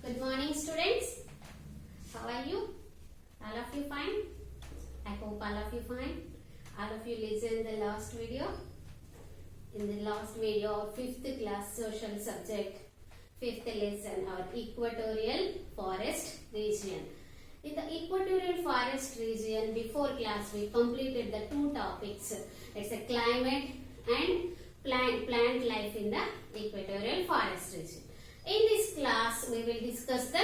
Good morning, students. How are you? All of you fine? I hope all of you fine. All of you listened the last video. In the last video, 5th class social subject, 5th lesson, our equatorial forest region. In the equatorial forest region, before class we completed the two topics. It's a climate and plant life in the equatorial forest region. In this class, we will discuss the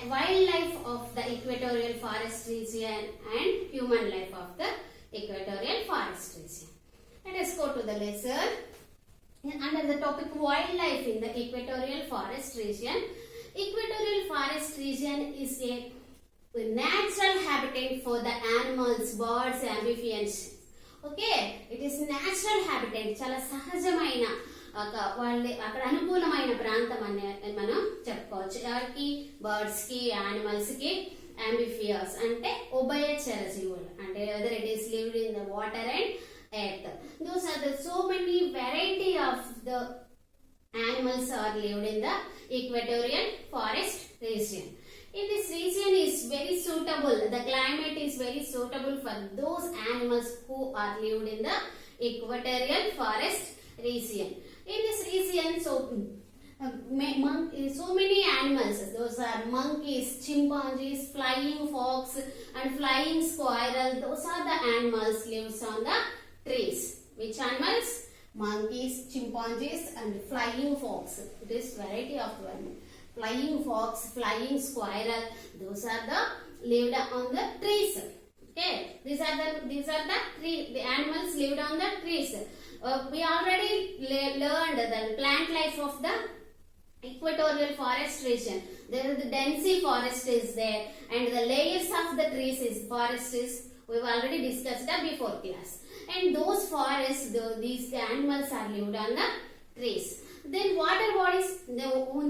wildlife of the equatorial forest region and human life of the equatorial forest region. Let us go to the lesson. Under the topic wildlife in the equatorial forest region, equatorial forest region is a natural habitat for the animals, birds, amphibians. Okay, it is natural habitat. Chala sahajamaina అక్కడ అనుకూలమైన ప్రాంతం అని మనం చెప్పుకోవచ్చు. ఎవరికి? Birds కి, animals కి, అంబిఫియస్ అంటే ఉభయచర జీవులు, అంటే whether it is lived in the water and earth. Those are the so many variety of the animals are lived in the equatorial forest region. In this region is very suitable. The climate is very suitable for those animals who are lived in the equatorial forest region. In this region, so many animals. Those are monkeys, chimpanzees, flying fox, and flying squirrel. Those are the animals lives on the trees. Which animals? Monkeys, chimpanzees, and flying fox. It is variety of one. Flying fox, flying squirrel. Those are the lived on the trees. Okay, these are the animals lived on the trees. We already learned the plant life of the equatorial forest region. There is the dense forest is there, and the layers of the trees is forest is we've already discussed that before class. And those forests, these animals are lived on the trees. Then water bodies,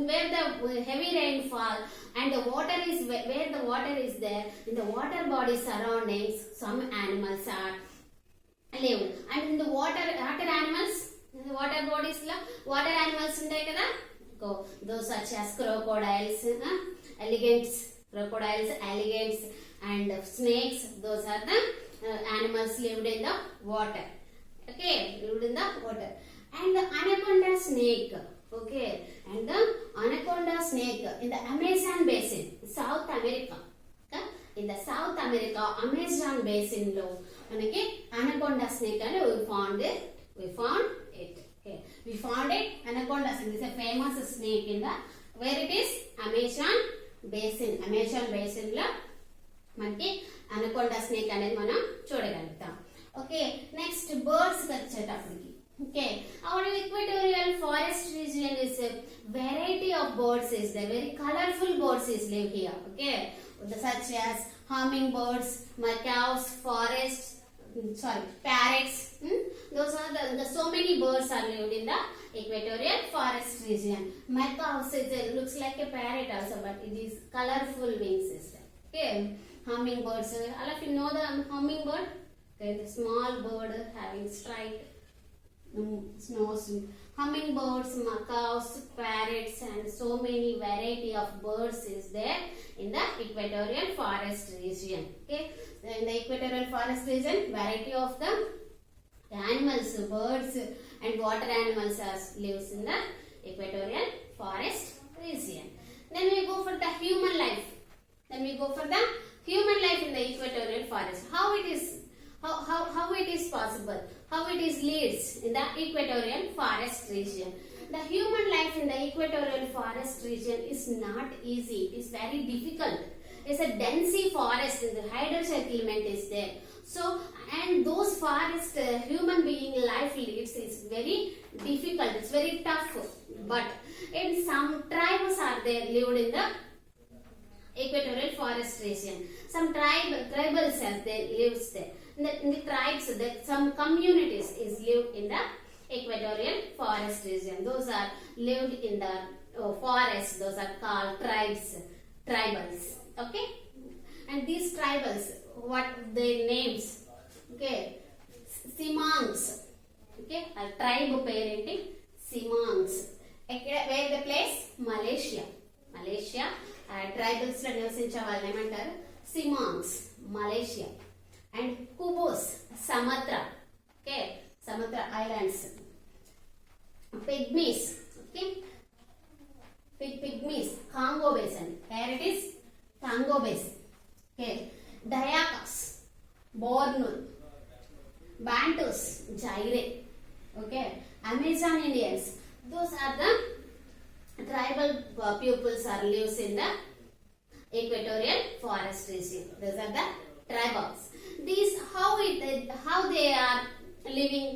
where the heavy rainfall and the water is where the water is there, in the water body surroundings, some animals are lived. And in the water animals, in the water bodies la water animals untai kada, those such as crocodiles, alligators and snakes. Those are the animals lived in the water. Okay, lived in the water. And the anaconda snake, okay, and the anaconda snake in the Amazon basin, South America. Okay? In the South America, Amazon basin lo manaki anaconda snake and we found it. Okay, we found it. Anaconda snake is a famous snake in the where it is Amazon basin. Amazon basin lo manaki anaconda snake అనేది మనం చూడగలుగుతాం. Okay, next birds వచ్చేటప్పటికి. Okay, our equatorial forest region is a variety of birds is there. Very colorful birds is live here. Okay, such as hummingbirds, macaws, parrots. Those are the so many birds are lived in the equatorial forest region. Macaws looks like a parrot also, but it is colorful wings system. Okay, hummingbirds. All of you know the hummingbird. Okay, the small bird having striped snows. Hummingbirds, macaws, parrots, and so many variety of birds is there in the equatorial forest region. Okay, in the equatorial forest region, variety of the animals, birds, and water animals lives in the equatorial forest region. Then we go for the human life. In the equatorial forest. How it is possible? How it is leads in the equatorial forest region. The human life in the equatorial forest region is not easy. It is very difficult. It's a dense forest and the hydro settlement is there. So, and those forest human being life leads is very difficult. It's very tough. But in some tribes are there lived in the equatorial forest region. Some tribals are there lives there. In the tribes, some communities is lived in the equatorial forest region. Those are lived in the forest. Those are called tribals. Okay, and these tribals, what their names? Okay, Simangs. Okay, a tribe parenting Simangs. where the place? Malaysia. Malaysia. Tribals lo నివసించే వాళ్ళని ఏమంటారు? Simongs, Malaysia. And Kubos, Sumatra. Okay, Sumatra Islands. Pygmies. Okay, Pygmies, Congo Basin. Here it is, Congo Basin. Okay, Dayakas, Bornu. Bantus, Jaire. Okay, Amazon Indians. Those are the tribal peoples are lives in the equatorial forest region. Those are the tribals. These how they are living,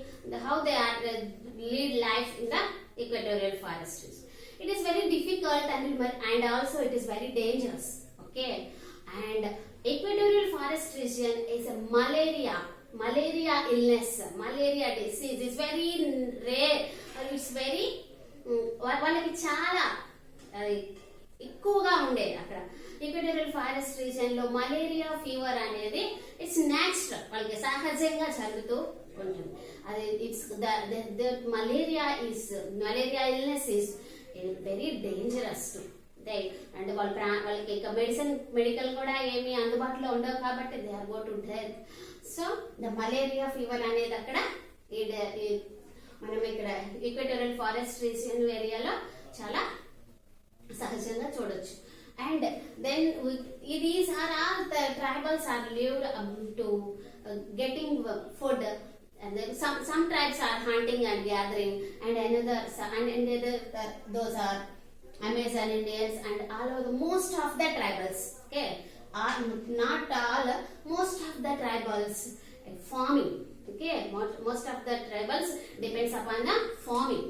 how they are lead life in the equatorial forest region. It is very difficult and also it is very dangerous. Okay, and equatorial forest region is a malaria illness, malaria disease is very rare. It's very వాళ్ళకి చాలా ఎక్కువగా ఉండేది అక్కడ equatorial forest region లో malaria fever అనేది it's natural, వాళ్ళకి సహజంగా జరుగుతూ ఉంటుంది. అది it's malaria illness is very dangerous to they. And వాళ్ళకి ఇంకా మెడికల్ కూడా ఏమీ అందుబాటులో ఉండవు కాబట్టి they are go to death. So the malaria fever అనేది అక్కడ మనం ఇక్కడ ఈక్వెటోరియల్ ఫారెస్ట్ రీజియన్ ఏరియాలో చాలా సహజంగా చూడొచ్చు. And then these are all the tribals are lived to getting food, and then some tribes are hunting and gathering, and another those are Amazon Indians, and all of most of the tribals, okay, are not all, most of the tribals farming. Okay, most of the tribals depends upon the farming.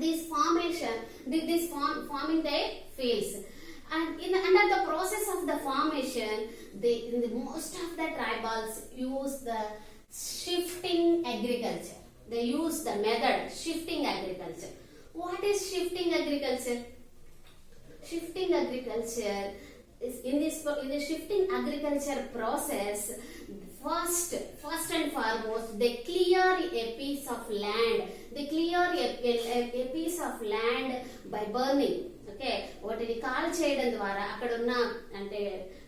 This farming their fields, and under the process of the formation, most of the tribals use the shifting agriculture. They use the method shifting agriculture. What is shifting agriculture? Shifting agriculture is in the shifting agriculture process. First and foremost, they clear a piece of land. They clear a piece of land by burning. Okay, వాటిని call చేయడం ద్వారా అక్కడ ఉన్న అంటే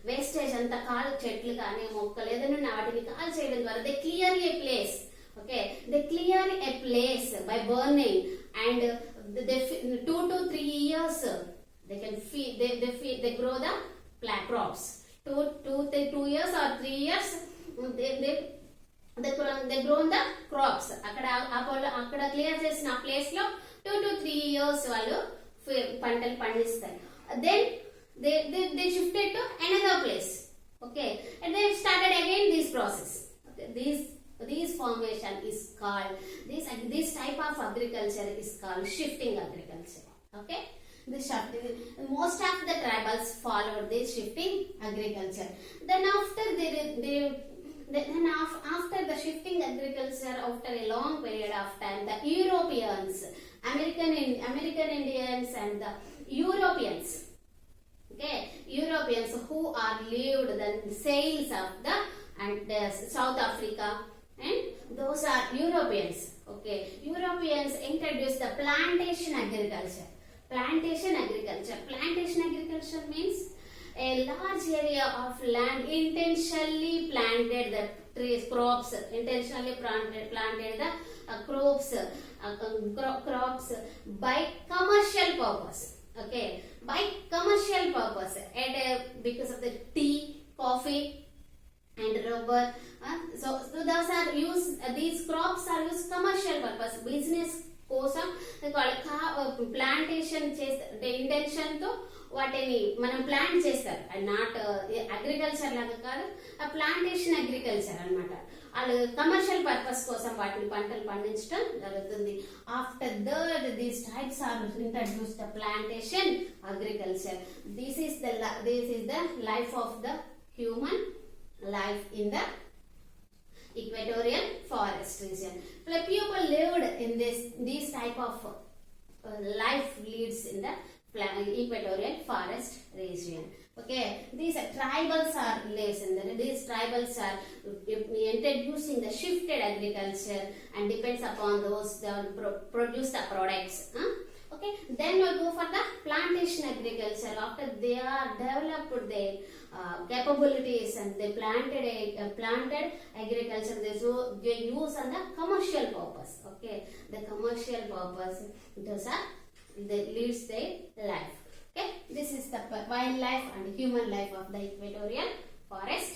wastage అంతా చెట్లు కానీ మొక్కలు ఏదైనా వాటిని కాల్ చేయడం ద్వారా they clear a place. Okay, they clear a place by burning, and they 2 to 3 years they can feed. They grow the crops. 2 years or 3 years. They grow the crops. అక్కడ clear చేసిన place లో 2 to 3 years వాళ్ళు పంటలు పండిస్తారు. Then they shifted to another place. Okay, and they started again this process. Okay, this formation is called this type of agriculture is called shifting agriculture. Okay, most of the tribals followed this shifting agriculture. Then after after the shifting agriculture, after a long period of time, the Europeans, American Indians and the Europeans, okay, Europeans who are lived the sails of the South Africa, and those are Europeans. Okay, Europeans introduced the plantation agriculture. Plantation agriculture means a large area of land intentionally planted the trees, crops, intentionally planted the crops by commercial purpose. Okay, by commercial purpose, and because of the tea, coffee and rubber, so those are used, these crops are used commercial purpose, business కోసం plantation చేస్తే intention తో వాటిని మనం plant చేస్తారు. Not agriculture లాగా కాదు, ఆ plantation agriculture అన్నమాట. వాళ్ళు కమర్షియల్ పర్పస్ కోసం వాటిని పంటలు పండించడం జరుగుతుంది. After that these types are introduce the plantation agriculture. This is the life of the human life in the equatorial forest region. The people lived in these type of life leads in the equatorial forest region. Okay, these tribals are lives in these tribals are introducing the shifted agriculture and depends upon those that produce the products. Okay, then we'll go for the plantation agriculture. After they are developed their capabilities and they planted agriculture, they use on the commercial purpose. Okay, the commercial purpose, those are they leads their life. Okay, this is the wildlife and human life of the equatorial forest